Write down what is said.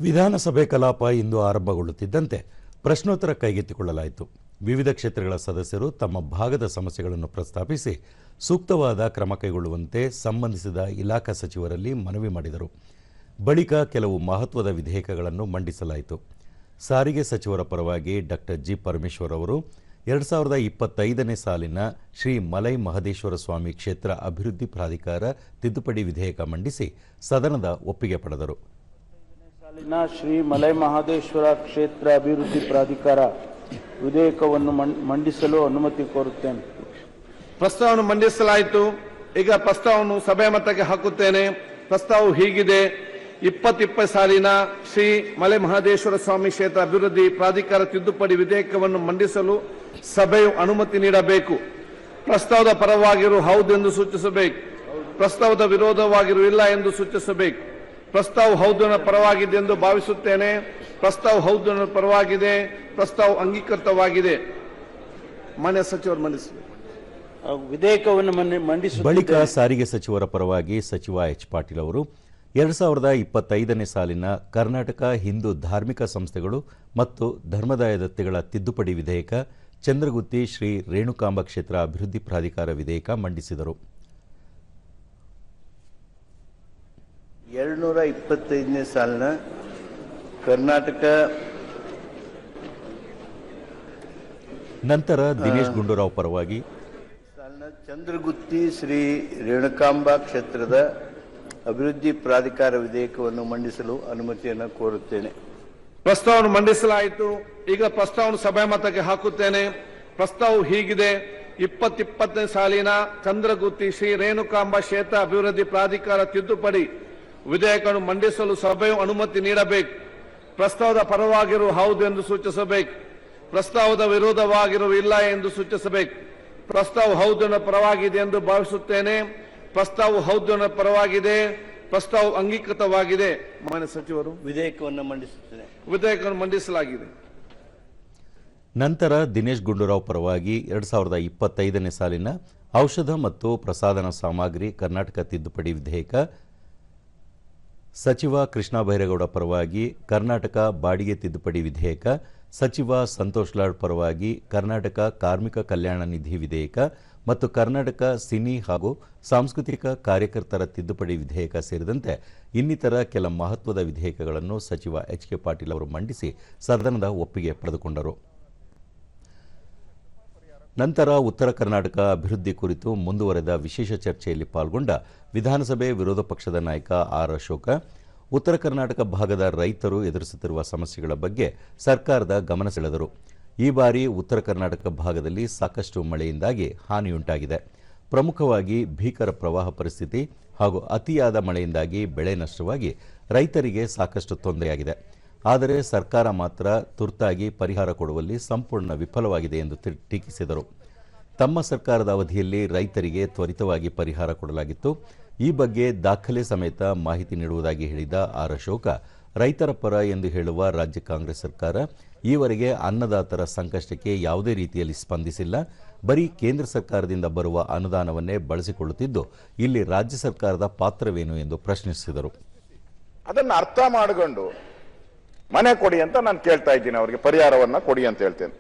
ವಿಧಾನಸಭೆ ಕಲಾಪ ಇಂದು ಆರಂಭಗೊಳ್ಳುತ್ತಿದ್ದಂತೆ ಪ್ರಶ್ನೋತ್ತರ ಕೈಗೆತ್ತಿಕೊಳ್ಳಲಾಯಿತು. ವಿವಿಧ ಕ್ಷೇತ್ರಗಳ ಸದಸ್ಯರು ತಮ್ಮ ಭಾಗದ ಸಮಸ್ಯೆಗಳನ್ನು ಪ್ರಸ್ತಾಪಿಸಿ ಸೂಕ್ತವಾದ ಕ್ರಮ ಕೈಗೊಳ್ಳುವಂತೆ ಸಂಬಂಧಿಸಿದ ಇಲಾಖಾ ಸಚಿವರಲ್ಲಿ ಮನವಿ ಮಾಡಿದರು. ಬಳಿಕ ಕೆಲವು ಮಹತ್ವದ ವಿಧೇಯಕಗಳನ್ನು ಮಂಡಿಸಲಾಯಿತು. ಸಾರಿಗೆ ಸಚಿವರ ಪರವಾಗಿ ಡಾಕ್ಟರ್ ಜಿ ಪರಮೇಶ್ವರ್ ಅವರು 2025ನೇ ಸಾಲಿನ ಶ್ರೀ ಮಲೈ ಮಹದೇಶ್ವರ ಸ್ವಾಮಿ ಕ್ಷೇತ್ರ ಅಭಿವೃದ್ಧಿ ಪ್ರಾಧಿಕಾರ ತಿದ್ದುಪಡಿ ವಿಧೇಯಕ ಮಂಡಿಸಿ ಸದನದ ಒಪ್ಪಿಗೆ ಪಡೆದರು. ಶ್ರೀ ಮಲೈ ಮಹದೇಶ್ವರ ಕ್ಷೇತ್ರ ಅಭಿವೃದ್ಧಿ ಪ್ರಾಧಿಕಾರ ವಿಧೇಯಕವನ್ನು ಮಂಡಿಸಲು ಅನುಮತಿ ಕೋರುತ್ತೇನೆ. ಪ್ರಸ್ತಾವವನ್ನು ಮಂಡಿಸಲಾಯಿತು. ಈಗ ಪ್ರಸ್ತಾವವನ್ನು ಸಭೆ ಮತಕ್ಕೆ ಹಾಕುತ್ತೇನೆ. ಪ್ರಸ್ತಾವವು ಹೀಗಿದೆ: 2020 ಸಾಲಿನ ಶ್ರೀ ಮಲೆ ಮಹದೇಶ್ವರ ಸ್ವಾಮಿ ಕ್ಷೇತ್ರ ಅಭಿವೃದ್ಧಿ ಪ್ರಾಧಿಕಾರ ತಿದ್ದುಪಡಿ ವಿಧೇಯಕವನ್ನು ಮಂಡಿಸಲು ಸಭೆಯು ಅನುಮತಿ ನೀಡಬೇಕು. ಪ್ರಸ್ತಾವದ ಪರವಾಗಿರು ಹೌದು ಎಂದು ಸೂಚಿಸಬೇಕು. ಪ್ರಸ್ತಾವದ ವಿರೋಧವಾಗಿರು ಇಲ್ಲ ಎಂದು ಸೂಚಿಸಬೇಕು. ಪ್ರಸ್ತಾವ ಹೌದನ ಪರವಾಗಿದೆ ಎಂದು ಭಾವಿಸುತ್ತೇನೆ. ಪ್ರಸ್ತಾವ ಹೌದನ ಪರವಾಗಿದೆ. ಪ್ರಸ್ತಾವ ಅಂಗೀಕೃತವಾಗಿದೆ. ಮಾನ್ಯ ಸಚಿವರು ಮಂಡಿಸಬೇಕು. ವಿಧೇಯಕವನ್ನು ಮಂಡಿಸುವ ಬಳಿಕ ಸಾರಿಗೆ ಸಚಿವರ ಪರವಾಗಿ ಸಚಿವ ಎಚ್ ಪಾಟೀಲ್ ಅವರು 2025ನೇ ಸಾಲಿನ ಕರ್ನಾಟಕ ಹಿಂದೂ ಧಾರ್ಮಿಕ ಸಂಸ್ಥೆಗಳು ಮತ್ತು ಧರ್ಮದಾಯ ದತ್ತೆಗಳ ತಿದ್ದುಪಡಿ ವಿಧೇಯಕ, ಚಂದ್ರಗುತ್ತಿ ಶ್ರೀ ರೇಣುಕಾಂಬ ಕ್ಷೇತ್ರ ಅಭಿವೃದ್ಧಿ ಪ್ರಾಧಿಕಾರ ವಿಧೇಯಕ ಮಂಡಿಸಿದರು. 225ನೇ ಸಾಲಿನ ಕರ್ನಾಟಕ ನಂತರ ದಿನೇಶ್ ಗುಂಡೂರಾವ್ ಪರವಾಗಿ ಸಾಲಿನ ಚಂದ್ರಗುತ್ತಿ ಶ್ರೀ ರೇಣುಕಾಂಬ ಕ್ಷೇತ್ರದ ಅಭಿವೃದ್ಧಿ ಪ್ರಾಧಿಕಾರ ವಿಧೇಯಕವನ್ನು ಮಂಡಿಸಲು ಅನುಮತಿಯನ್ನು ಕೋರುತ್ತೇನೆ. ಪ್ರಸ್ತಾವವನ್ನು ಮಂಡಿಸಲಾಯಿತು. ಈಗ ಪ್ರಸ್ತಾವವನ್ನು ಸಭೆ ಮತಕ್ಕೆ ಹಾಕುತ್ತೇನೆ. ಪ್ರಸ್ತಾವವು ಹೀಗಿದೆ: 2020ನೇ ಸಾಲಿನ ಚಂದ್ರಗುತ್ತಿ ಶ್ರೀ ರೇಣುಕಾಂಬ ಕ್ಷೇತ್ರ ಅಭಿವೃದ್ಧಿ ಪ್ರಾಧಿಕಾರ ತಿದ್ದುಪಡಿ ವಿಧೇಯಕವನ್ನು ಮಂಡಿಸಲು ಸಭೆಯು ಅನುಮತಿ ನೀಡಬೇಕು. ಪ್ರಸ್ತಾವದ ಪರವಾಗಿರು ಹೌದು ಎಂದು ಸೂಚಿಸಬೇಕು. ಪ್ರಸ್ತಾವದ ವಿರೋಧವಾಗಿರು ಇಲ್ಲ ಎಂದು ಸೂಚಿಸಬೇಕು. ಪ್ರಸ್ತಾವ ಹೌದನ ಪರವಾಗಿದೆ ಎಂದು ಭಾವಿಸುತ್ತೇನೆ. ಪ್ರಸ್ತಾವ ಹೌದನ ಪರವಾಗಿದೆ. ಪ್ರಸ್ತಾವ ಅಂಗೀಕೃತವಾಗಿದೆ. ಮಾನ್ಯ ಸಚಿವರು ವಿಧೇಯಕವನ್ನು ಮಂಡಿಸುತ್ತೇನೆ. ವಿಧೇಯಕವನ್ನು ಮಂಡಿಸಲಾಗಿದೆ. ನಂತರ ದಿನೇಶ್ ಗುಂಡೂರಾವ್ ಪರವಾಗಿ 2025ನೇ ಸಾಲಿನ ಔಷಧ ಮತ್ತು ಪ್ರಸಾದನ ಸಾಮಗ್ರಿ ಕರ್ನಾಟಕ ತಿದ್ದುಪಡಿ ವಿಧೇಯಕ, ಸಚಿವ ಕೃಷ್ಣ ಬೈರೇಗೌಡ ಪರವಾಗಿ ಕರ್ನಾಟಕ ಬಾಡಿಗೆ ತಿದ್ದುಪಡಿ ವಿಧೇಯಕ, ಸಚಿವ ಸಂತೋಷ್ ಲಾಡ್ ಪರವಾಗಿ ಕರ್ನಾಟಕ ಕಾರ್ಮಿಕ ಕಲ್ಯಾಣ ನಿಧಿ ವಿಧೇಯಕ ಮತ್ತು ಕರ್ನಾಟಕ ಸಿನಿ ಹಾಗೂ ಸಾಂಸ್ಕೃತಿಕ ಕಾರ್ಯಕರ್ತರ ತಿದ್ದುಪಡಿ ವಿಧೇಯಕ ಸೇರಿದಂತೆ ಇನ್ನಿತರ ಕೆಲ ಮಹತ್ವದ ವಿಧೇಯಕಗಳನ್ನು ಸಚಿವ ಎಚ್ ಕೆ ಪಾಟೀಲ್ ಅವರು ಮಂಡಿಸಿ ಸದನದ ಒಪ್ಪಿಗೆ ಪಡೆದುಕೊಂಡರು. ನಂತರ ಉತ್ತರ ಕರ್ನಾಟಕ ಅಭಿವೃದ್ಧಿ ಕುರಿತು ಮುಂದುವರೆದ ವಿಶೇಷ ಚರ್ಚೆಯಲ್ಲಿ ಪಾಲ್ಗೊಂಡ ವಿಧಾನಸಭೆ ವಿರೋಧ ಪಕ್ಷದ ನಾಯಕ ಆರ್ ಅಶೋಕ ಉತ್ತರ ಕರ್ನಾಟಕ ಭಾಗದ ರೈತರು ಎದುರಿಸುತ್ತಿರುವ ಸಮಸ್ಯೆಗಳ ಬಗ್ಗೆ ಸರ್ಕಾರದ ಗಮನ ಸೆಳೆದರು. ಈ ಬಾರಿ ಉತ್ತರ ಕರ್ನಾಟಕ ಭಾಗದಲ್ಲಿ ಸಾಕಷ್ಟು ಮಳೆಯಿಂದಾಗಿ ಹಾನಿಯುಂಟಾಗಿದೆ. ಪ್ರಮುಖವಾಗಿ ಭೀಕರ ಪ್ರವಾಹ ಪರಿಸ್ಥಿತಿ ಹಾಗೂ ಅತಿಯಾದ ಮಳೆಯಿಂದಾಗಿ ಬೆಳೆ ನಷ್ಟವಾಗಿ ರೈತರಿಗೆ ಸಾಕಷ್ಟು ತೊಂದರೆಯಾಗಿದೆ. ಆದರೆ ಸರ್ಕಾರ ಮಾತ್ರ ತುರ್ತಾಗಿ ಪರಿಹಾರ ಕೊಡುವಲ್ಲಿ ಸಂಪೂರ್ಣ ವಿಫಲವಾಗಿದೆ ಎಂದು ಟೀಕಿಸಿದರು. ತಮ್ಮ ಸರ್ಕಾರದ ಅವಧಿಯಲ್ಲಿ ರೈತರಿಗೆ ತ್ವರಿತವಾಗಿ ಪರಿಹಾರ ಕೊಡಲಾಗಿತ್ತು. ಈ ಬಗ್ಗೆ ದಾಖಲೆ ಸಮೇತ ಮಾಹಿತಿ ನೀಡುವುದಾಗಿ ಹೇಳಿದ ಆರ್ ಅಶೋಕ, ರೈತರ ಪರ ಎಂದು ಹೇಳುವ ರಾಜ್ಯ ಕಾಂಗ್ರೆಸ್ ಸರ್ಕಾರ ಈವರೆಗೆ ಅನ್ನದಾತರ ಸಂಕಷ್ಟಕ್ಕೆ ಯಾವುದೇ ರೀತಿಯಲ್ಲಿ ಸ್ಪಂದಿಸಿಲ್ಲ. ಬರೀ ಕೇಂದ್ರ ಸರ್ಕಾರದಿಂದ ಬರುವ ಅನುದಾನವನ್ನೇ ಬಳಸಿಕೊಳ್ಳುತ್ತಿದ್ದು ಇಲ್ಲಿ ರಾಜ್ಯ ಸರ್ಕಾರದ ಪಾತ್ರವೇನು ಎಂದು ಪ್ರಶ್ನಿಸಿದರು. ಅದನ್ನು ಅರ್ಥ ಮಾಡಿಕೊಂಡು ಮನೆ ಕೊಡಿ ಅಂತ ನಾನು ಕೇಳ್ತಾ ಇದ್ದೀನಿ. ಅವರಿಗೆ ಪರಿಹಾರವನ್ನ ಕೊಡಿ ಅಂತ ಹೇಳ್ತೇನೆ.